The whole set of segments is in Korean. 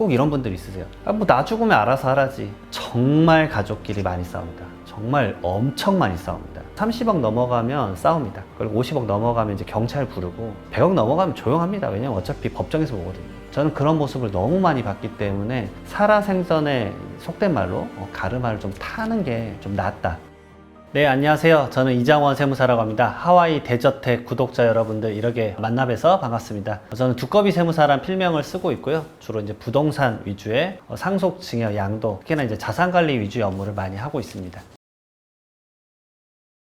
꼭 이런 분들이 있으세요. 뭐 나 죽으면 알아서 하라지. 정말 가족끼리 많이 싸웁니다. 정말 엄청 많이 싸웁니다. 30억 넘어가면 싸웁니다. 그리고 50억 넘어가면 이제 경찰 부르고 100억 넘어가면 조용합니다. 왜냐면 어차피 법정에서 보거든요. 저는 그런 모습을 너무 많이 봤기 때문에 살아생전에 속된 말로 가르마를 좀 타는 게 좀 낫다. 네, 안녕하세요. 저는 이장원 세무사라고 합니다. 하와이 대저택 구독자 여러분들 이렇게 만나 뵈서 반갑습니다. 저는 두꺼비 세무사란 필명을 쓰고 있고요. 주로 이제 부동산 위주의 상속, 증여, 양도, 특히나 이제 자산관리 위주의 업무를 많이 하고 있습니다.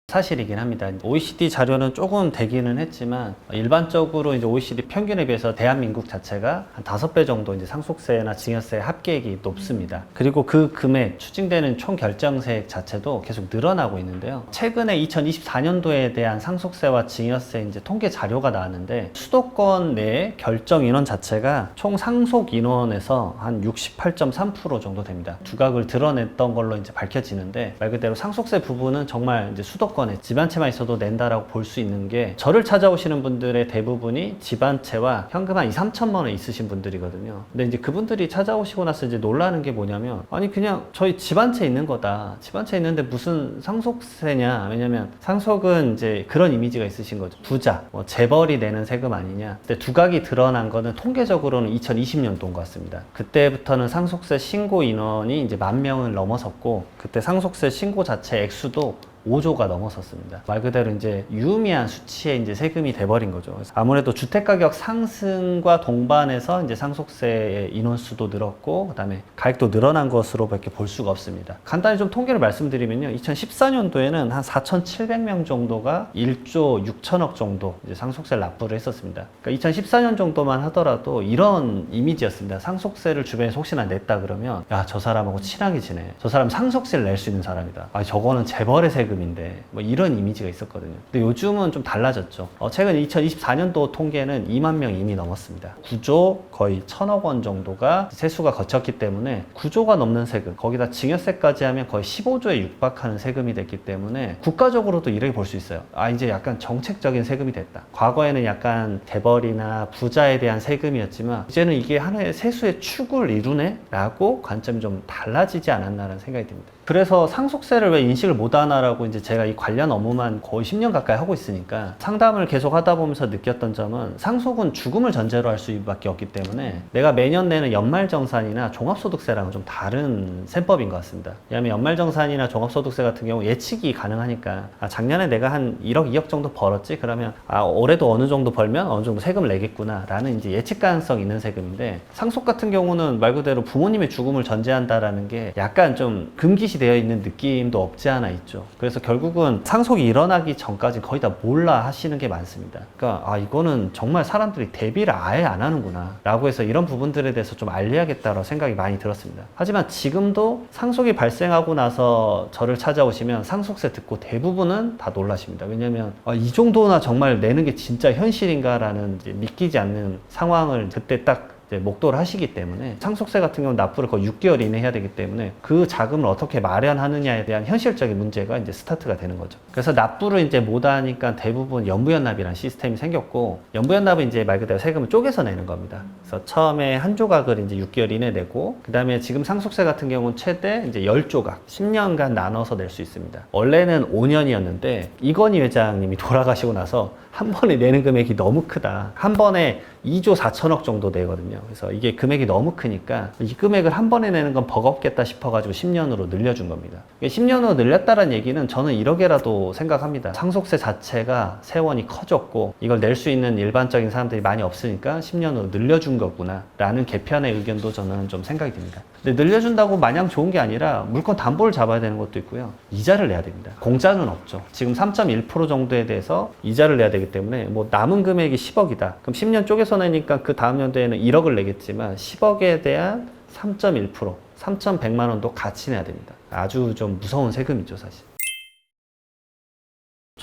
사실이긴 합니다. OECD 자료는 조금 되기는 했지만 일반적으로 이제 OECD 평균에 비해서 대한민국 자체가 한 5배 정도 이제 상속세나 증여세 합계액이 높습니다. 그리고 그 금액 추징되는 총 결정세액 자체도 계속 늘어나고 있는데요. 최근에 2024년도에 대한 상속세와 증여세 이제 통계 자료가 나왔는데 수도권 내 결정 인원 자체가 총 상속 인원에서 한 68.3% 정도 됩니다. 두각을 드러냈던 걸로 이제 밝혀지는데 말 그대로 상속세 부분은 정말 이제 수도권 집 한 채만 있어도 낸다라고 볼 수 있는 게 저를 찾아오시는 분들의 대부분이 집 한 채와 현금 한 2, 3천만 원 있으신 분들이거든요. 근데 이제 그분들이 찾아오시고 나서 이제 놀라는 게 뭐냐면 아니 그냥 저희 집 한 채 있는 거다. 집 한 채 있는데 무슨 상속세냐. 왜냐면 상속은 이제 그런 이미지가 있으신 거죠. 부자, 뭐 재벌이 내는 세금 아니냐. 근데 두각이 드러난 거는 통계적으로는 2020년도인 것 같습니다. 그때부터는 상속세 신고 인원이 이제 10,000명을 넘어섰고 그때 상속세 신고 자체 액수도 5조가 넘어섰습니다. 말 그대로 이제 유의미한 수치의 이제 세금이 돼버린 거죠. 아무래도 주택가격 상승과 동반해서 이제 상속세의 인원수도 늘었고, 그다음에 가액도 늘어난 것으로밖에 볼 수가 없습니다. 간단히 좀 통계를 말씀드리면요, 2014년도에는 한 4,700명 정도가 1조 6천억 정도 이제 상속세를 납부를 했었습니다. 그러니까 2014년 정도만 하더라도 이런 이미지였습니다. 상속세를 주변에서 혹시나 냈다 그러면 야, 저 사람하고 친하게 지내. 저 사람 상속세를 낼 수 있는 사람이다. 아, 저거는 재벌의 세금 인데 뭐 이런 이미지가 있었거든요. 근데 요즘은 좀 달라졌죠. 최근 2024년도 통계는 2만 명 이미 넘었습니다. 9조 거의 1,000억 원 정도가 세수가 거쳤기 때문에 9조가 넘는 세금, 거기다 증여세까지 하면 거의 15조에 육박하는 세금이 됐기 때문에 국가적으로도 이렇게 볼 수 있어요. 아, 이제 약간 정책적인 세금이 됐다. 과거에는 약간 재벌이나 부자에 대한 세금이었지만 이제는 이게 하나의 세수의 축을 이루네? 라고 관점이 좀 달라지지 않았나라는 생각이 듭니다. 그래서 상속세를 왜 인식을 못하나라고 이제 제가 이 관련 업무만 거의 10년 가까이 하고 있으니까 상담을 계속 하다 보면서 느꼈던 점은 상속은 죽음을 전제로 할 수밖에 없기 때문에 내가 매년 내는 연말정산이나 종합소득세랑은 좀 다른 셈법인 것 같습니다. 왜냐하면 연말정산이나 종합소득세 같은 경우 예측이 가능하니까 작년에 내가 한 1억, 2억 정도 벌었지? 그러면 올해도 어느 정도 벌면 어느 정도 세금을 내겠구나 라는 이제 예측 가능성 있는 세금인데 상속 같은 경우는 말 그대로 부모님의 죽음을 전제한다라는 게 약간 좀 금기시 되어 있는 느낌도 없지 않아 있죠. 그래서 결국은 상속이 일어나기 전까지 거의 다 몰라 하시는 게 많습니다. 그러니까 이거는 정말 사람들이 대비를 아예 안 하는구나 라고 해서 이런 부분들에 대해서 좀 알려야겠다라고 생각이 많이 들었습니다. 하지만 지금도 상속이 발생하고 나서 저를 찾아오시면 상속세 듣고 대부분은 다 놀라십니다. 왜냐면 이 정도나 정말 내는 게 진짜 현실인가 라는 이제 믿기지 않는 상황을 그때 딱 목도를 하시기 때문에 상속세 같은 경우는 납부를 거의 6개월 이내 해야 되기 때문에 그 자금을 어떻게 마련하느냐에 대한 현실적인 문제가 이제 스타트가 되는 거죠. 그래서 납부를 이제 못하니까 대부분 연부연납이라는 시스템이 생겼고 연부연납은 이제 말 그대로 세금을 쪼개서 내는 겁니다. 그래서 처음에 한 조각을 이제 6개월 이내 내고 그 다음에 지금 상속세 같은 경우는 최대 이제 10조각 10년간 나눠서 낼 수 있습니다. 원래는 5년이었는데 이건희 회장님이 돌아가시고 나서 한 번에 내는 금액이 너무 크다. 한 번에 2조 4천억 정도 내거든요. 그래서 이게 금액이 너무 크니까 이 금액을 한 번에 내는 건 버겁겠다 싶어가지고 10년으로 늘려준 겁니다. 10년으로 늘렸다는 얘기는 저는 이렇게라도 생각합니다. 상속세 자체가 세원이 커졌고 이걸 낼 수 있는 일반적인 사람들이 많이 없으니까 10년으로 늘려준 거구나 라는 개편의 의견도 저는 좀 생각이 듭니다. 근데 늘려준다고 마냥 좋은 게 아니라 물건 담보를 잡아야 되는 것도 있고요. 이자를 내야 됩니다. 공짜는 없죠. 지금 3.1% 정도에 대해서 이자를 내야 되기 때문에 뭐 남은 금액이 10억이다. 그럼 10년 쪼개서 내니까 그 다음 연도에는 1억을 내겠지만 10억에 대한 3.1%, 3,100만 원도 같이 내야 됩니다. 아주 좀 무서운 세금이죠, 사실.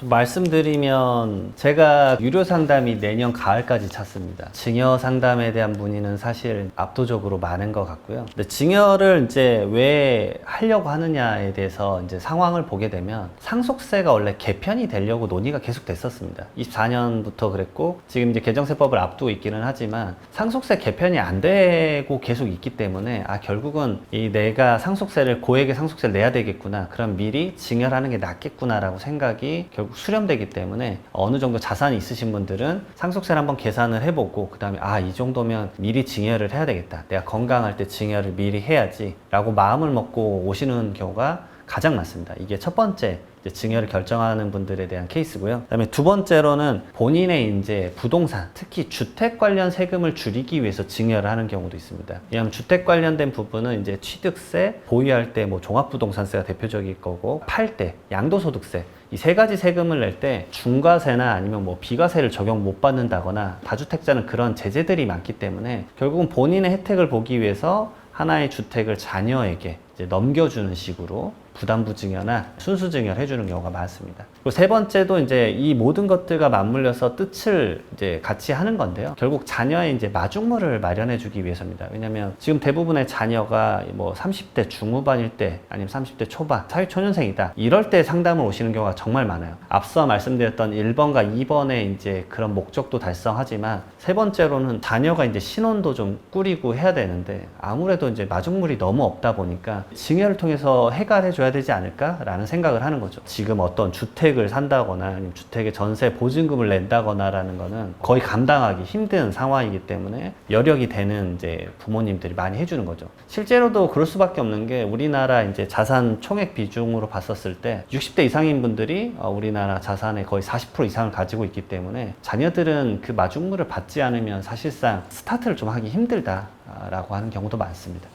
좀 말씀드리면 제가 유료 상담이 내년 가을까지 찼습니다. 증여 상담에 대한 문의는 사실 압도적으로 많은 것 같고요. 근데 증여를 이제 왜 하려고 하느냐에 대해서 이제 상황을 보게 되면 상속세가 원래 개편이 되려고 논의가 계속 됐었습니다. 24년부터 그랬고 지금 이제 개정세법을 앞두고 있기는 하지만 상속세 개편이 안 되고 계속 있기 때문에 결국은 내가 상속세를 고액의 상속세를 내야 되겠구나. 그럼 미리 증여를 하는 게 낫겠구나라고 생각이 결국 수렴되기 때문에 어느 정도 자산이 있으신 분들은 상속세를 한번 계산을 해보고 그 다음에 이 정도면 미리 증여를 해야 되겠다. 내가 건강할 때 증여를 미리 해야지 라고 마음을 먹고 오시는 경우가 가장 많습니다. 이게 첫 번째 증여를 결정하는 분들에 대한 케이스고요. 그다음에 두 번째로는 본인의 이제 부동산, 특히 주택 관련 세금을 줄이기 위해서 증여를 하는 경우도 있습니다. 왜냐하면 주택 관련된 부분은 이제 취득세, 보유할 때 뭐 종합부동산세가 대표적일 거고, 팔 때 양도소득세, 이 세 가지 세금을 낼 때 중과세나 아니면 뭐 비과세를 적용 못 받는다거나 다주택자는 그런 제재들이 많기 때문에 결국은 본인의 혜택을 보기 위해서 하나의 주택을 자녀에게 이제 넘겨주는 식으로 부담부 증여나 순수 증여를 해주는 경우가 많습니다. 그리고 세 번째도 이제 이 모든 것들과 맞물려서 뜻을 이제 같이 하는 건데요. 결국 자녀의 이제 마중물을 마련해주기 위해서입니다. 왜냐하면 지금 대부분의 자녀가 뭐 30대 중후반일 때 아니면 30대 초반, 사회초년생이다. 이럴 때 상담을 오시는 경우가 정말 많아요. 앞서 말씀드렸던 1번과 2번의 이제 그런 목적도 달성하지만 세 번째로는 자녀가 이제 신혼도 좀 꾸리고 해야 되는데 아무래도 이제 마중물이 너무 없다 보니까 증여를 통해서 해결해줘야 되지 않을까라는 생각을 하는 거죠. 지금 어떤 주택을 산다거나 아니면 주택의 전세 보증금을 낸다거나라는 거는 거의 감당하기 힘든 상황이기 때문에 여력이 되는 이제 부모님들이 많이 해주는 거죠. 실제로도 그럴 수밖에 없는 게 우리나라 이제 자산 총액 비중으로 봤었을 때 60대 이상인 분들이 우리나라 자산의 거의 40% 이상을 가지고 있기 때문에 자녀들은 그 마중물을 받지 않으면 사실상 스타트를 좀 하기 힘들다라고 하는 경우도 많습니다.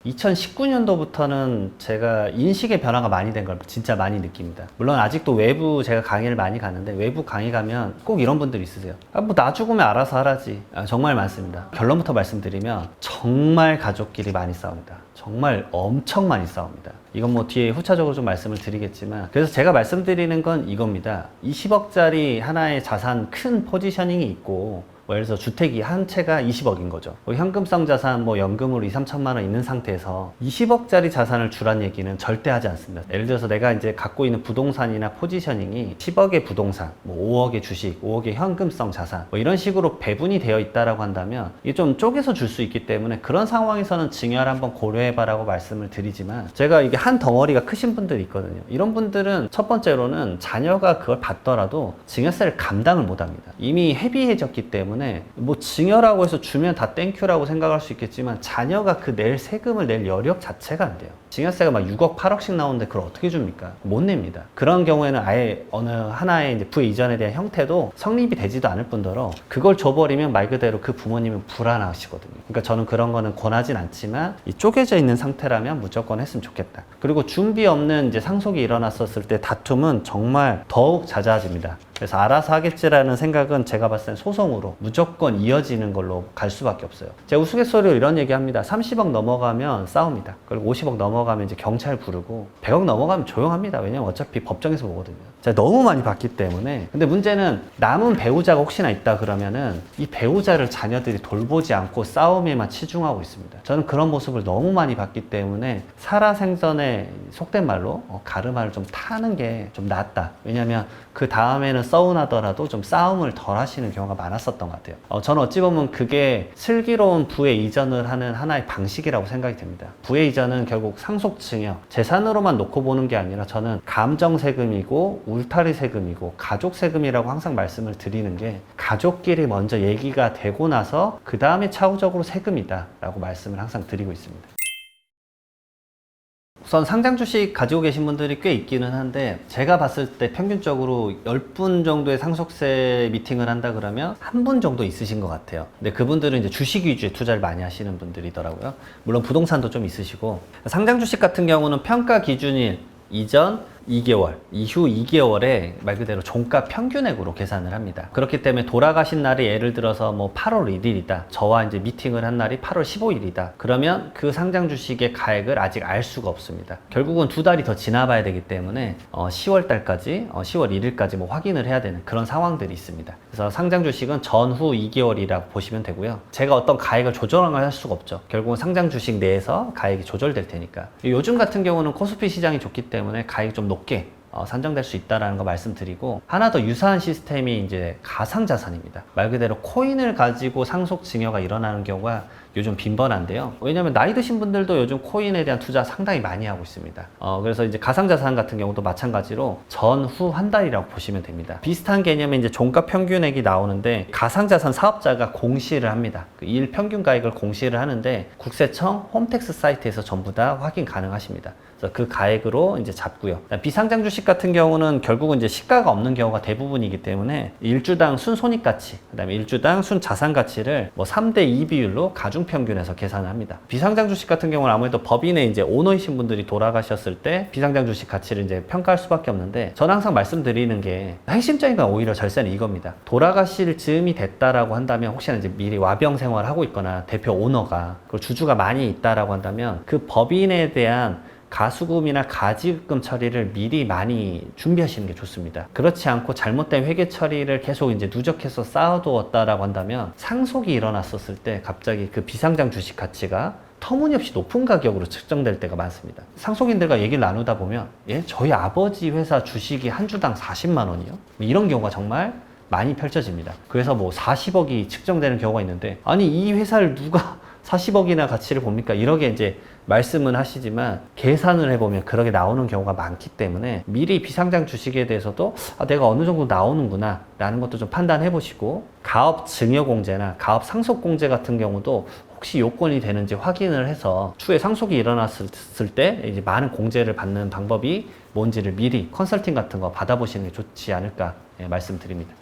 2019년도부터는 제가 인식의 변화가 많이 된 걸 진짜 많이 느낍니다. 물론 아직도 외부 제가 강의를 많이 가는데 외부 강의 가면 꼭 이런 분들 있으세요. 뭐 나 죽으면 알아서 하라지. 정말 많습니다. 결론부터 말씀드리면 정말 가족끼리 많이 싸웁니다. 정말 엄청 많이 싸웁니다. 이건 뭐 뒤에 후차적으로 좀 말씀을 드리겠지만 그래서 제가 말씀드리는 건 이겁니다. 20억짜리 하나의 자산 큰 포지셔닝이 있고 예를 들어서 주택이 한 채가 20억인 거죠. 현금성 자산 뭐 연금으로 2, 3천만 원 있는 상태에서 20억짜리 자산을 주란 얘기는 절대 하지 않습니다. 예를 들어서 내가 이제 갖고 있는 부동산이나 포지셔닝이 10억의 부동산, 뭐 5억의 주식, 5억의 현금성 자산 뭐 이런 식으로 배분이 되어 있다라고 한다면 이게 좀 쪼개서 줄 수 있기 때문에 그런 상황에서는 증여를 한번 고려해봐라고 말씀을 드리지만 제가 이게 한 덩어리가 크신 분들이 있거든요. 이런 분들은 첫 번째로는 자녀가 그걸 받더라도 증여세를 감당을 못 합니다. 이미 헤비해졌기 때문에 뭐 증여라고 해서 주면 다 땡큐라고 생각할 수 있겠지만 자녀가 그 낼 세금을 낼 여력 자체가 안 돼요. 증여세가 막 6억, 8억씩 나오는데 그걸 어떻게 줍니까? 못 냅니다. 그런 경우에는 아예 어느 하나의 이제 부의 이전에 대한 형태도 성립이 되지도 않을 뿐더러 그걸 줘버리면 말 그대로 그 부모님은 불안하시거든요. 그러니까 저는 그런 거는 권하진 않지만 이 쪼개져 있는 상태라면 무조건 했으면 좋겠다. 그리고 준비 없는 이제 상속이 일어났었을 때 다툼은 정말 더욱 잦아집니다. 그래서 알아서 하겠지라는 생각은 제가 봤을 땐 소송으로 무조건 이어지는 걸로 갈 수밖에 없어요. 제가 우스갯소리로 이런 얘기합니다. 30억 넘어가면 싸웁니다. 그리고 50억 넘어가면 이제 경찰 부르고 100억 넘어가면 조용합니다. 왜냐면 어차피 법정에서 보거든요. 제가 너무 많이 봤기 때문에. 근데 문제는 남은 배우자가 혹시나 있다 그러면은 이 배우자를 자녀들이 돌보지 않고 싸움에만 치중하고 있습니다. 저는 그런 모습을 너무 많이 봤기 때문에 살아생전에 속된 말로 가르마를 좀 타는 게 좀 낫다. 왜냐면 그 다음에는 서운하더라도 좀 싸움을 덜 하시는 경우가 많았었던 것 같아요. 저는 어찌 보면 그게 슬기로운 부의 이전을 하는 하나의 방식이라고 생각이 됩니다. 부의 이전은 결국 상속 증여, 재산으로만 놓고 보는 게 아니라 저는 감정 세금이고 울타리 세금이고 가족 세금이라고 항상 말씀을 드리는 게 가족끼리 먼저 얘기가 되고 나서 그 다음에 차후적으로 세금이다 라고 말씀을 항상 드리고 있습니다. 우선 상장 주식 가지고 계신 분들이 꽤 있기는 한데 제가 봤을 때 평균적으로 10분 정도의 상속세 미팅을 한다 그러면 한 분 정도 있으신 것 같아요. 근데 그분들은 이제 주식 위주의 투자를 많이 하시는 분들이더라고요. 물론 부동산도 좀 있으시고 상장 주식 같은 경우는 평가 기준일 이전 2개월, 이후 2개월에 말 그대로 종가 평균액으로 계산을 합니다. 그렇기 때문에 돌아가신 날이 예를 들어서 뭐 8월 1일이다. 저와 이제 미팅을 한 날이 8월 15일이다. 그러면 그 상장 주식의 가액을 아직 알 수가 없습니다. 결국은 2달이 더 지나봐야 되기 때문에 10월 달까지, 10월 1일까지 뭐 확인을 해야 되는 그런 상황들이 있습니다. 그래서 상장 주식은 전후 2개월이라고 보시면 되고요. 제가 어떤 가액을 조정을 할 수가 없죠. 결국은 상장 주식 내에서 가액이 조절될 테니까. 요즘 같은 경우는 코스피 시장이 좋기 때문에 가액이 좀 높게 산정될 수 있다는 거 말씀드리고, 하나 더 유사한 시스템이 이제 가상자산입니다. 말 그대로 코인을 가지고 상속 증여가 일어나는 경우가 요즘 빈번한데요. 왜냐면 나이 드신 분들도 요즘 코인에 대한 투자 상당히 많이 하고 있습니다. 그래서 이제 가상자산 같은 경우도 마찬가지로 전후 한 달이라고 보시면 됩니다. 비슷한 개념의 이제 종가 평균액이 나오는데, 가상자산 사업자가 공시를 합니다. 그 일 평균 가액을 공시를 하는데 국세청 홈택스 사이트에서 전부 다 확인 가능하십니다. 그래서 그 가액으로 이제 잡고요. 비상장 주식 같은 경우는 결국은 이제 시가가 없는 경우가 대부분이기 때문에 일주당 순손익가치, 그다음에 일주당 순자산가치를 뭐 3대2 비율로 가중평균해서 계산을 합니다. 비상장 주식 같은 경우는 아무래도 법인의 이제 오너이신 분들이 돌아가셨을 때 비상장 주식 가치를 이제 평가할 수밖에 없는데, 저는 항상 말씀드리는 게 핵심적인 건 오히려 절세는 이겁니다. 돌아가실 즈음이 됐다라고 한다면, 혹시나 이제 미리 와병 생활을 하고 있거나 대표 오너가 그리고 주주가 많이 있다라고 한다면 그 법인에 대한 가수금이나 가지금 처리를 미리 많이 준비하시는 게 좋습니다. 그렇지 않고 잘못된 회계 처리를 계속 이제 누적해서 쌓아두었다라고 한다면 상속이 일어났었을 때 갑자기 그 비상장 주식 가치가 터무니없이 높은 가격으로 측정될 때가 많습니다. 상속인들과 얘기를 나누다 보면, 저희 아버지 회사 주식이 한 주당 40만 원이요? 이런 경우가 정말 많이 펼쳐집니다. 그래서 뭐 40억이 측정되는 경우가 있는데, 아니 이 회사를 누가 40억이나 가치를 봅니까? 이렇게 이제 말씀은 하시지만 계산을 해보면 그렇게 나오는 경우가 많기 때문에 미리 비상장 주식에 대해서도 내가 어느 정도 나오는구나 라는 것도 좀 판단해 보시고, 가업 증여공제나 가업 상속공제 같은 경우도 혹시 요건이 되는지 확인을 해서 추후에 상속이 일어났을 때 이제 많은 공제를 받는 방법이 뭔지를 미리 컨설팅 같은 거 받아보시는 게 좋지 않을까 말씀드립니다.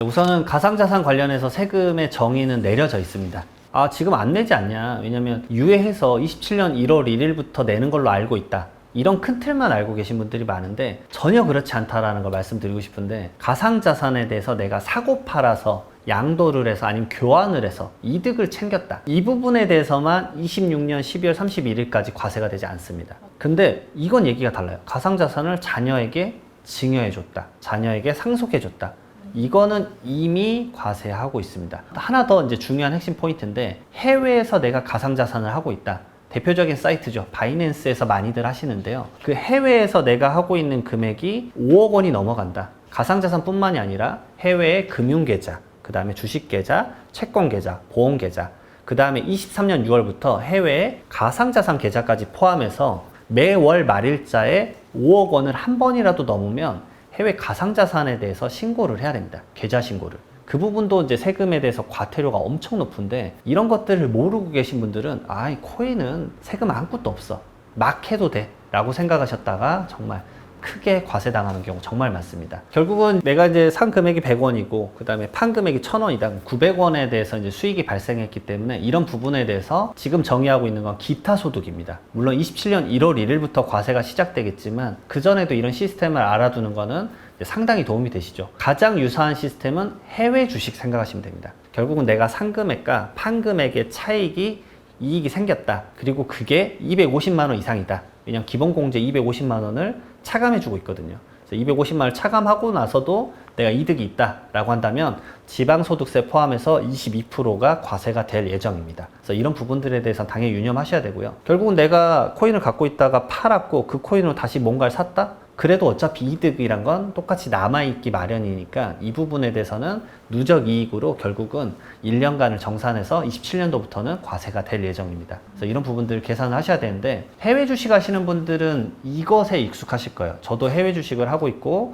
우선은 가상자산 관련해서 세금의 정의는 내려져 있습니다. 지금 안 내지 않냐? 왜냐면 유예해서 27년 1월 1일부터 내는 걸로 알고 있다. 이런 큰 틀만 알고 계신 분들이 많은데 전혀 그렇지 않다라는 걸 말씀드리고 싶은데, 가상자산에 대해서 내가 사고 팔아서 양도를 해서 아니면 교환을 해서 이득을 챙겼다. 이 부분에 대해서만 26년 12월 31일까지 과세가 되지 않습니다. 근데 이건 얘기가 달라요. 가상자산을 자녀에게 증여해줬다. 자녀에게 상속해줬다. 이거는 이미 과세하고 있습니다. 하나 더 이제 중요한 핵심 포인트인데, 해외에서 내가 가상자산을 하고 있다. 대표적인 사이트죠. 바이낸스에서 많이들 하시는데요. 그 해외에서 내가 하고 있는 금액이 5억 원이 넘어간다. 가상자산뿐만이 아니라 해외의 금융계좌, 그 다음에 주식계좌, 채권계좌, 보험계좌, 그 다음에 23년 6월부터 해외의 가상자산 계좌까지 포함해서 매월 말일자에 5억 원을 한 번이라도 넘으면 해외 가상자산에 대해서 신고를 해야 됩니다. 계좌 신고를. 그 부분도 이제 세금에 대해서 과태료가 엄청 높은데, 이런 것들을 모르고 계신 분들은 이 코인은 세금 아무것도 없어, 막 해도 돼 라고 생각하셨다가 정말 크게 과세당하는 경우 정말 많습니다. 결국은 내가 이제 산 금액이 100원이고 그 다음에 판 금액이 1000원이다. 900원에 대해서 이제 수익이 발생했기 때문에 이런 부분에 대해서 지금 정의하고 있는 건 기타 소득입니다. 물론 27년 1월 1일부터 과세가 시작되겠지만 그 전에도 이런 시스템을 알아두는 거는 상당히 도움이 되시죠. 가장 유사한 시스템은 해외 주식 생각하시면 됩니다. 결국은 내가 산 금액과 판 금액의 차익이 이익이 생겼다. 그리고 그게 250만 원 이상이다. 왜냐면 기본공제 250만 원을 차감해주고 있거든요. 그래서 250만 원을 차감하고 나서도 내가 이득이 있다라고 한다면 지방소득세 포함해서 22%가 과세가 될 예정입니다. 그래서 이런 부분들에 대해서 당연히 유념하셔야 되고요. 결국은 내가 코인을 갖고 있다가 팔았고 그 코인으로 다시 뭔가를 샀다? 그래도 어차피 이득이란 건 똑같이 남아있기 마련이니까 이 부분에 대해서는 누적 이익으로 결국은 1년간을 정산해서 27년도부터는 과세가 될 예정입니다. 그래서 이런 부분들을 계산을 하셔야 되는데, 해외 주식 하시는 분들은 이것에 익숙하실 거예요. 저도 해외 주식을 하고 있고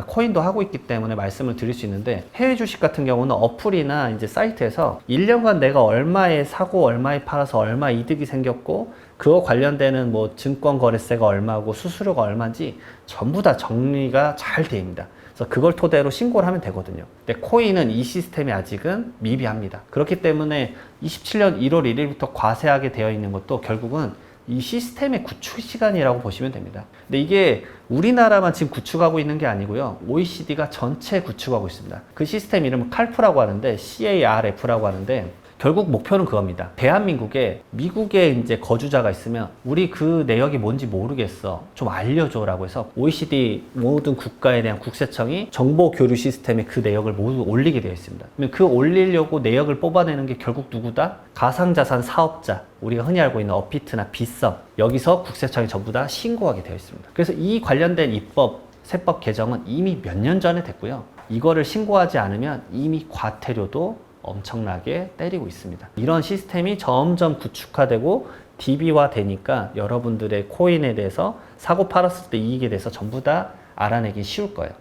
코인도 하고 있기 때문에 말씀을 드릴 수 있는데, 해외 주식 같은 경우는 어플이나 이제 사이트에서 1년간 내가 얼마에 사고 얼마에 팔아서 얼마 이득이 생겼고 그거 관련되는 뭐 증권거래세가 얼마고 수수료가 얼마인지 전부 다 정리가 잘 됩니다. 그래서 그걸 토대로 신고를 하면 되거든요. 근데 코인은 이 시스템이 아직은 미비합니다. 그렇기 때문에 27년 1월 1일부터 과세하게 되어 있는 것도 결국은 이 시스템의 구축 시간이라고 보시면 됩니다. 근데 이게 우리나라만 지금 구축하고 있는 게 아니고요. OECD가 전체 구축하고 있습니다. 그 시스템 이름은 CARF라고 하는데, CARF라고 하는데, 결국 목표는 그겁니다. 대한민국에 미국에 이제 거주자가 있으면 우리 그 내역이 뭔지 모르겠어. 좀 알려줘 라고 해서 OECD 모든 국가에 대한 국세청이 정보 교류 시스템에 그 내역을 모두 올리게 되어 있습니다. 그러면 그 올리려고 내역을 뽑아내는 게 결국 누구다? 가상자산 사업자. 우리가 흔히 알고 있는 어피트나 빗썸. 여기서 국세청이 전부 다 신고하게 되어 있습니다. 그래서 이 관련된 입법, 세법 개정은 이미 몇 년 전에 됐고요. 이거를 신고하지 않으면 이미 과태료도 엄청나게 때리고 있습니다. 이런 시스템이 점점 구축화되고 DB화 되니까 여러분들의 코인에 대해서 사고 팔았을 때 이익에 대해서 전부 다 알아내기 쉬울 거예요.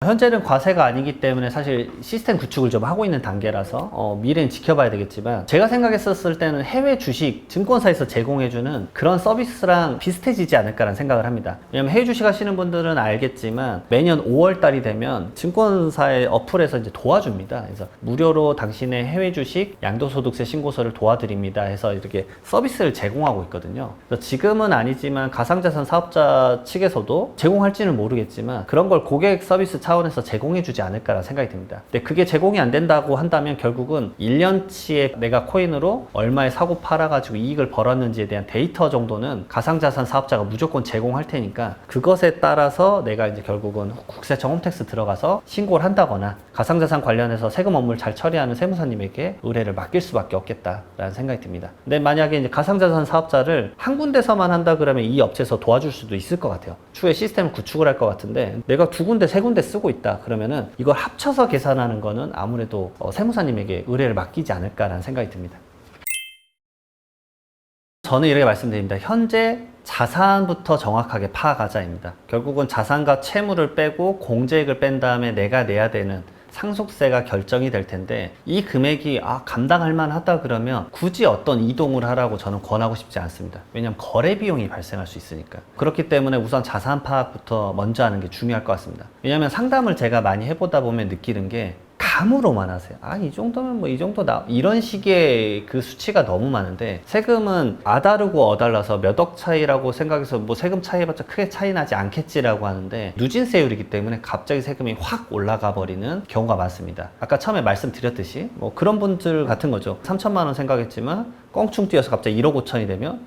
현재는 과세가 아니기 때문에 사실 시스템 구축을 좀 하고 있는 단계라서 미래는 지켜봐야 되겠지만, 제가 생각했었을 때는 해외 주식 증권사에서 제공해주는 그런 서비스랑 비슷해지지 않을까라는 생각을 합니다. 왜냐면 해외 주식 하시는 분들은 알겠지만 매년 5월 달이 되면 증권사의 어플에서 이제 도와줍니다. 그래서 무료로 당신의 해외 주식 양도소득세 신고서를 도와드립니다 해서 이렇게 서비스를 제공하고 있거든요. 그래서 지금은 아니지만 가상자산 사업자 측에서도 제공할지는 모르겠지만 그런 걸 고객 서비스 차원에서 제공해주지 않을까라는 생각이 듭니다. 근데 그게 제공이 안 된다고 한다면 결국은 1년치에 내가 코인으로 얼마에 사고 팔아가지고 이익을 벌었는지에 대한 데이터 정도는 가상자산 사업자가 무조건 제공할 테니까 그것에 따라서 내가 이제 결국은 국세청 홈택스 들어가서 신고를 한다거나 가상자산 관련해서 세금 업무를 잘 처리하는 세무사님에게 의뢰를 맡길 수밖에 없겠다라는 생각이 듭니다. 근데 만약에 이제 가상자산 사업자를 한 군데서만 한다 그러면 이 업체에서 도와줄 수도 있을 것 같아요. 추후에 시스템을 구축을 할 것 같은데 내가 두 군데, 세 군데 쓰고 있다 그러면은 이걸 합쳐서 계산하는 거는 아무래도 세무사님에게 의뢰를 맡기지 않을까라는 생각이 듭니다. 저는 이렇게 말씀드립니다. 현재 자산부터 정확하게 파악하자입니다. 결국은 자산과 채무를 빼고 공제액을 뺀 다음에 내가 내야 되는 상속세가 결정이 될 텐데, 이 금액이 감당할 만하다 그러면 굳이 어떤 이동을 하라고 저는 권하고 싶지 않습니다. 왜냐하면 거래 비용이 발생할 수 있으니까. 그렇기 때문에 우선 자산 파악부터 먼저 하는 게 중요할 것 같습니다. 왜냐하면 상담을 제가 많이 해보다 보면 느끼는 게 감으로만 하세요. 이 정도면 뭐 이 정도 이런 식의 그 수치가 너무 많은데, 세금은 아다르고 어달라서 몇 억 차이라고 생각해서 뭐 세금 차이 해봤자 크게 차이 나지 않겠지라고 하는데, 누진세율이기 때문에 갑자기 세금이 확 올라가 버리는 경우가 많습니다. 아까 처음에 말씀드렸듯이 뭐 그런 분들 같은 거죠. 3천만 원 생각했지만 껑충 뛰어서 갑자기 1억 5천이 되면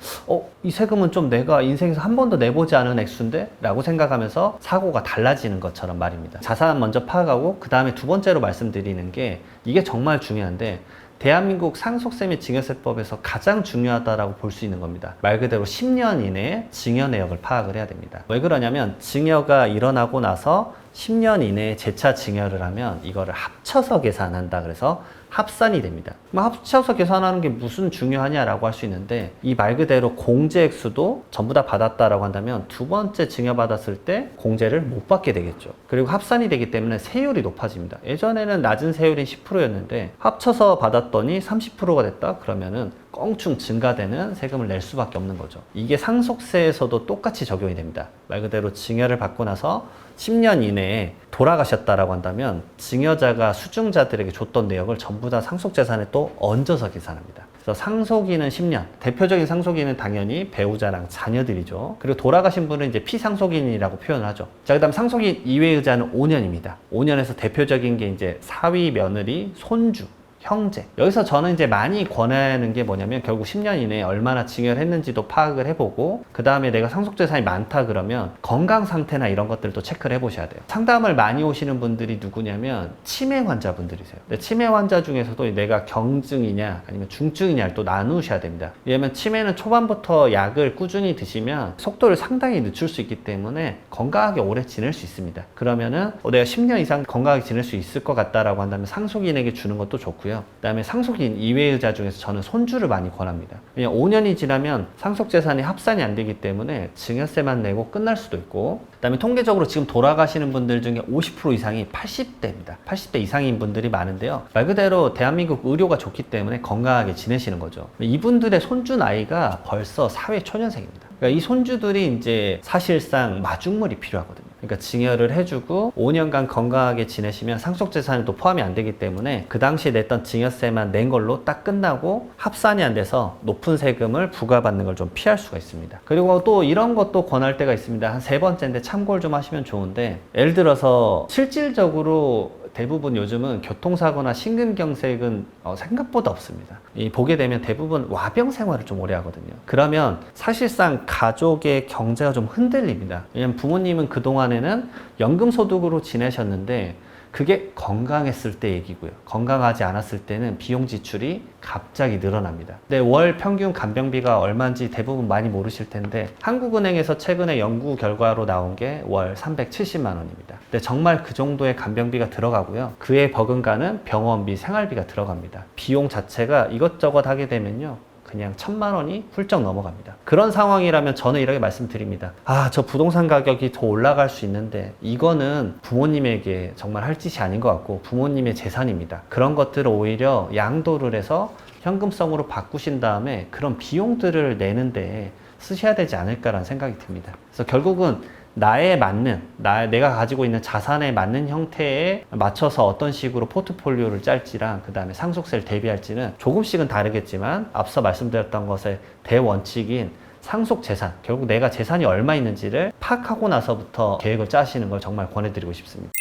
이 세금은 좀 내가 인생에서 한 번도 내보지 않은 액수인데? 라고 생각하면서 사고가 달라지는 것처럼 말입니다. 자산 먼저 파악하고 그 다음에 두 번째로 말씀드리는 게, 이게 정말 중요한데, 대한민국 상속세 및 증여세법에서 가장 중요하다고 볼 수 있는 겁니다. 말 그대로 10년 이내에 증여 내역을 파악을 해야 됩니다. 왜 그러냐면 증여가 일어나고 나서 10년 이내에 재차 증여를 하면 이거를 합쳐서 계산한다 그래서 합산이 됩니다. 합쳐서 계산하는 게 무슨 중요하냐라고 할 수 있는데, 이 말 그대로 공제액수도 전부 다 받았다라고 한다면 두 번째 증여받았을 때 공제를 못 받게 되겠죠. 그리고 합산이 되기 때문에 세율이 높아집니다. 예전에는 낮은 세율인 10%였는데 합쳐서 받았더니 30%가 됐다 그러면은 껑충 증가되는 세금을 낼 수밖에 없는 거죠. 이게 상속세에서도 똑같이 적용이 됩니다. 말 그대로 증여를 받고 나서 10년 이내에 돌아가셨다라고 한다면 증여자가 수증자들에게 줬던 내역을 전부 다 상속재산에 또 얹어서 계산합니다. 그래서 상속인은 10년, 대표적인 상속인은 당연히 배우자랑 자녀들이죠. 그리고 돌아가신 분은 이제 피상속인이라고 표현을 하죠. 자, 그 다음 상속인 이외의자는 5년입니다. 5년에서 대표적인 게 이제 사위, 며느리, 손주, 형제. 여기서 저는 이제 많이 권하는 게 뭐냐면, 결국 10년 이내에 얼마나 증여를 했는지도 파악을 해보고, 그 다음에 내가 상속재산이 많다 그러면 건강 상태나 이런 것들도 체크를 해보셔야 돼요. 상담을 많이 오시는 분들이 누구냐면 치매 환자분들이세요. 근데 치매 환자 중에서도 내가 경증이냐 아니면 중증이냐를 또 나누셔야 됩니다. 왜냐면 치매는 초반부터 약을 꾸준히 드시면 속도를 상당히 늦출 수 있기 때문에 건강하게 오래 지낼 수 있습니다. 그러면은 내가 10년 이상 건강하게 지낼 수 있을 것 같다라고 한다면 상속인에게 주는 것도 좋고요. 그 다음에 상속인 이외의자 중에서 저는 손주를 많이 권합니다. 왜냐면 5년이 지나면 상속재산이 합산이 안 되기 때문에 증여세만 내고 끝날 수도 있고, 그 다음에 통계적으로 지금 돌아가시는 분들 중에 50% 이상이 80대입니다. 80대 이상인 분들이 많은데요. 말 그대로 대한민국 의료가 좋기 때문에 건강하게 지내시는 거죠. 이분들의 손주 나이가 벌써 사회 초년생입니다. 그러니까 이 손주들이 이제 사실상 마중물이 필요하거든요. 그러니까 증여를 해주고 5년간 건강하게 지내시면 상속재산에도 포함이 안 되기 때문에 그 당시에 냈던 증여세만 낸 걸로 딱 끝나고 합산이 안 돼서 높은 세금을 부과받는 걸 좀 피할 수가 있습니다. 그리고 또 이런 것도 권할 때가 있습니다. 한 세 번째인데 참고를 좀 하시면 좋은데, 예를 들어서 실질적으로 대부분 요즘은 교통사고나 심근경색은 생각보다 없습니다. 보게 되면 대부분 와병 생활을 좀 오래 하거든요. 그러면 사실상 가족의 경제가 좀 흔들립니다. 왜냐면 부모님은 그동안에는 연금소득으로 지내셨는데 그게 건강했을 때 얘기고요. 건강하지 않았을 때는 비용 지출이 갑자기 늘어납니다. 근데 월 평균 간병비가 얼마인지 대부분 많이 모르실 텐데, 한국은행에서 최근에 연구 결과로 나온 게 월 370만 원입니다. 근데 정말 그 정도의 간병비가 들어가고요. 그에 버금가는 병원비, 생활비가 들어갑니다. 비용 자체가 이것저것 하게 되면요, 그냥 1,000만 원이 훌쩍 넘어갑니다. 그런 상황이라면 저는 이렇게 말씀드립니다. 저 부동산 가격이 더 올라갈 수 있는데 이거는 부모님에게 정말 할 짓이 아닌 것 같고 부모님의 재산입니다. 그런 것들을 오히려 양도를 해서 현금성으로 바꾸신 다음에 그런 비용들을 내는데 쓰셔야 되지 않을까라는 생각이 듭니다. 그래서 결국은 나에 맞는, 내가 가지고 있는 자산에 맞는 형태에 맞춰서 어떤 식으로 포트폴리오를 짤지랑 그 다음에 상속세를 대비할지는 조금씩은 다르겠지만, 앞서 말씀드렸던 것의 대원칙인 상속재산, 결국 내가 재산이 얼마 있는지를 파악하고 나서부터 계획을 짜시는 걸 정말 권해드리고 싶습니다.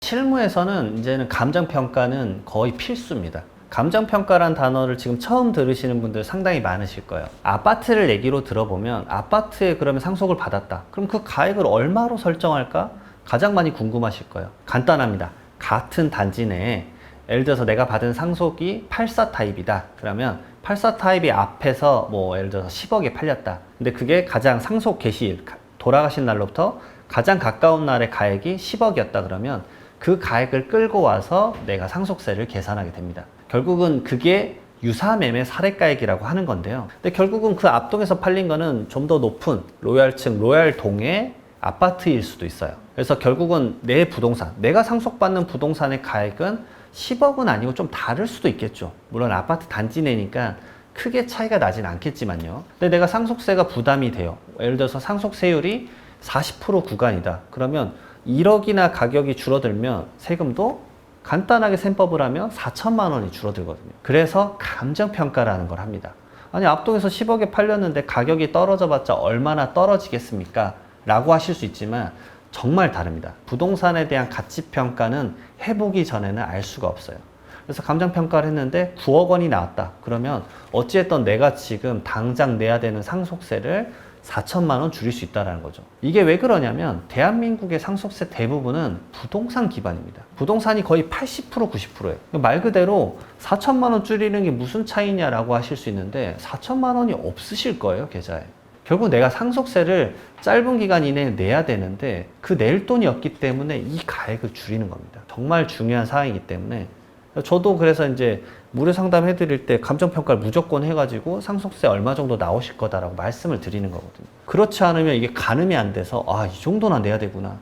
실무에서는 이제는 감정평가는 거의 필수입니다. 감정평가란 단어를 지금 처음 들으시는 분들 상당히 많으실 거예요. 아파트를 얘기로 들어보면 아파트에 그러면 상속을 받았다. 그럼 그 가액을 얼마로 설정할까? 가장 많이 궁금하실 거예요. 간단합니다. 같은 단지 내에 예를 들어서 내가 받은 상속이 84 타입이다. 그러면 84 타입이 앞에서 예를 들어서 10억에 팔렸다. 근데 그게 가장 상속 개시일, 돌아가신 날로부터 가장 가까운 날의 가액이 10억이었다. 그러면 그 가액을 끌고 와서 내가 상속세를 계산하게 됩니다. 결국은 그게 유사매매 사례가액이라고 하는 건데요. 근데 결국은 그 앞동에서 팔린 거는 좀 더 높은 로얄층, 로얄동의 아파트일 수도 있어요. 그래서 결국은 내 부동산, 내가 상속받는 부동산의 가액은 10억은 아니고 좀 다를 수도 있겠죠. 물론 아파트 단지 내니까 크게 차이가 나진 않겠지만요. 근데 내가 상속세가 부담이 돼요. 예를 들어서 상속세율이 40% 구간이다. 그러면 1억이나 가격이 줄어들면 세금도 간단하게 셈법을 하면 4천만 원이 줄어들거든요. 그래서 감정평가라는 걸 합니다. 아니, 앞동에서 10억에 팔렸는데 가격이 떨어져 봤자 얼마나 떨어지겠습니까? 라고 하실 수 있지만 정말 다릅니다. 부동산에 대한 가치평가는 해보기 전에는 알 수가 없어요. 그래서 감정평가를 했는데 9억 원이 나왔다. 그러면 어찌됐든 내가 지금 당장 내야 되는 상속세를 4천만 원 줄일 수 있다는 거죠. 이게 왜 그러냐면 대한민국의 상속세 대부분은 부동산 기반입니다. 부동산이 거의 80% 90%예요. 말 그대로 4천만 원 줄이는 게 무슨 차이냐라고 하실 수 있는데 4천만 원이 없으실 거예요, 계좌에. 결국 내가 상속세를 짧은 기간 이내에 내야 되는데 그 낼 돈이 없기 때문에 이 가액을 줄이는 겁니다. 정말 중요한 사항이기 때문에 저도 그래서 이제 무료 상담 해드릴 때 감정평가를 무조건 해가지고 상속세 얼마 정도 나오실 거다라고 말씀을 드리는 거거든요. 그렇지 않으면 이게 가늠이 안 돼서 이 정도나 내야 되구나.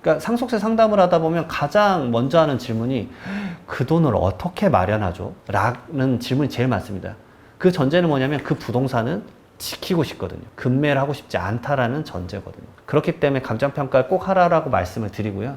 그러니까 상속세 상담을 하다 보면 가장 먼저 하는 질문이 그 돈을 어떻게 마련하죠? 라는 질문이 제일 많습니다. 그 전제는 뭐냐면 그 부동산은 지키고 싶거든요. 급매를 하고 싶지 않다라는 전제거든요. 그렇기 때문에 감정평가를 꼭 하라라고 말씀을 드리고요.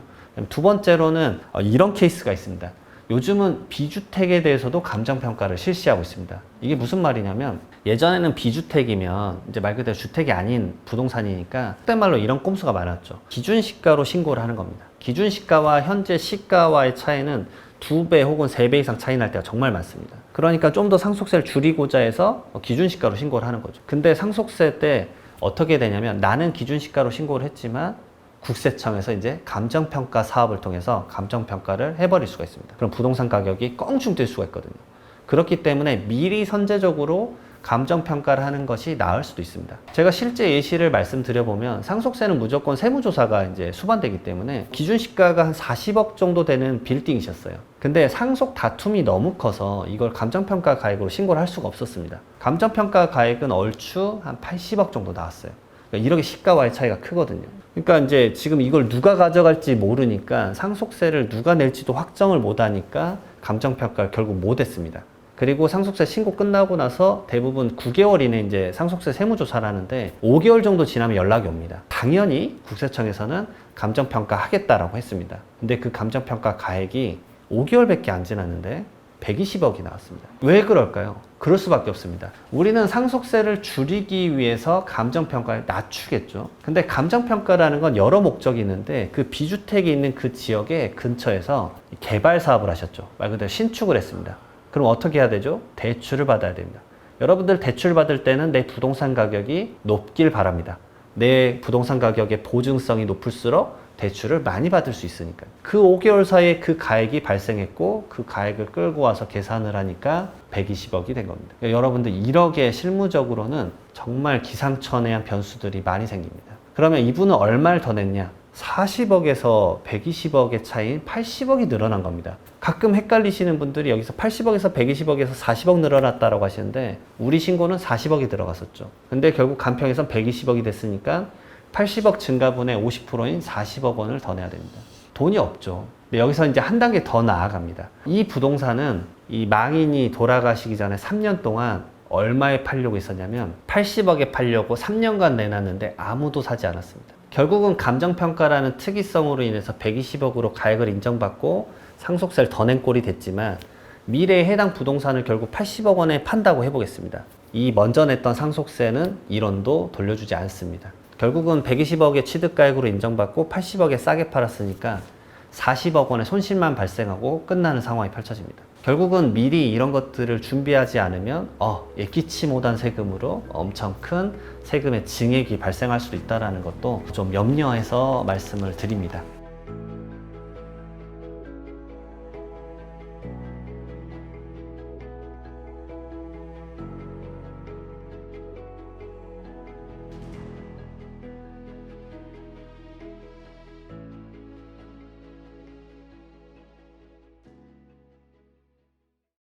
두 번째로는 이런 케이스가 있습니다. 요즘은 비주택에 대해서도 감정평가를 실시하고 있습니다. 이게 무슨 말이냐면 예전에는 비주택이면 이제 말 그대로 주택이 아닌 부동산이니까 그때 말로 이런 꼼수가 많았죠. 기준시가로 신고를 하는 겁니다. 기준시가와 현재 시가와의 차이는 2배 혹은 3배 이상 차이 날 때가 정말 많습니다. 그러니까 좀 더 상속세를 줄이고자 해서 기준시가로 신고를 하는 거죠. 근데 상속세 때 어떻게 되냐면 나는 기준시가로 신고를 했지만 국세청에서 이제 감정평가 사업을 통해서 감정평가를 해버릴 수가 있습니다. 그럼 부동산 가격이 껑충 뛸 수가 있거든요. 그렇기 때문에 미리 선제적으로 감정평가를 하는 것이 나을 수도 있습니다. 제가 실제 예시를 말씀드려보면 상속세는 무조건 세무조사가 이제 수반되기 때문에 기준시가가 한 40억 정도 되는 빌딩이셨어요. 근데 상속 다툼이 너무 커서 이걸 감정평가 가액으로 신고를 할 수가 없었습니다. 감정평가 가액은 얼추 한 80억 정도 나왔어요. 그러니까 이렇게 시가와의 차이가 크거든요. 그러니까 이제 지금 이걸 누가 가져갈지 모르니까 상속세를 누가 낼지도 확정을 못 하니까 감정평가를 결국 못 했습니다. 그리고 상속세 신고 끝나고 나서 대부분 9개월 이내 이제 상속세 세무조사를 하는데 5개월 정도 지나면 연락이 옵니다. 당연히 국세청에서는 감정평가 하겠다라고 했습니다. 근데 그 감정평가 가액이 5개월밖에 안 지났는데 120억이 나왔습니다. 왜 그럴까요? 그럴 수밖에 없습니다. 우리는 상속세를 줄이기 위해서 감정평가를 낮추겠죠. 근데 감정평가라는 건 여러 목적이 있는데 그 비주택이 있는 그 지역의 근처에서 개발 사업을 하셨죠. 말 그대로 신축을 했습니다. 그럼 어떻게 해야 되죠? 대출을 받아야 됩니다. 여러분들 대출 받을 때는 내 부동산 가격이 높길 바랍니다. 내 부동산 가격의 보증성이 높을수록 대출을 많이 받을 수 있으니까. 그 5개월 사이에 그 가액이 발생했고 그 가액을 끌고 와서 계산을 하니까 120억이 된 겁니다. 여러분들 1억에 실무적으로는 정말 기상천외한 변수들이 많이 생깁니다. 그러면 이분은 얼마를 더 냈냐? 40억에서 120억의 차이인 80억이 늘어난 겁니다. 가끔 헷갈리시는 분들이 여기서 80억에서 120억에서 40억 늘어났다고 하시는데 우리 신고는 40억이 들어갔었죠. 근데 결국 간평에선 120억이 됐으니까 80억 증가분의 50%인 40억 원을 더 내야 됩니다. 돈이 없죠. 근데 여기서 이제 한 단계 더 나아갑니다. 이 부동산은 이 망인이 돌아가시기 전에 3년 동안 얼마에 팔려고 했었냐면 80억에 팔려고 3년간 내놨는데 아무도 사지 않았습니다. 결국은 감정평가라는 특이성으로 인해서 120억으로 가액을 인정받고 상속세를 더 낸 꼴이 됐지만 미래에 해당 부동산을 결국 80억 원에 판다고 해보겠습니다. 이 먼저 냈던 상속세는 1원도 돌려주지 않습니다. 결국은 120억의 취득가액으로 인정받고 80억에 싸게 팔았으니까 40억 원의 손실만 발생하고 끝나는 상황이 펼쳐집니다. 결국은 미리 이런 것들을 준비하지 않으면 예기치 못한 세금으로 엄청 큰 세금의 증액이 발생할 수도 있다는 것도 좀 염려해서 말씀을 드립니다.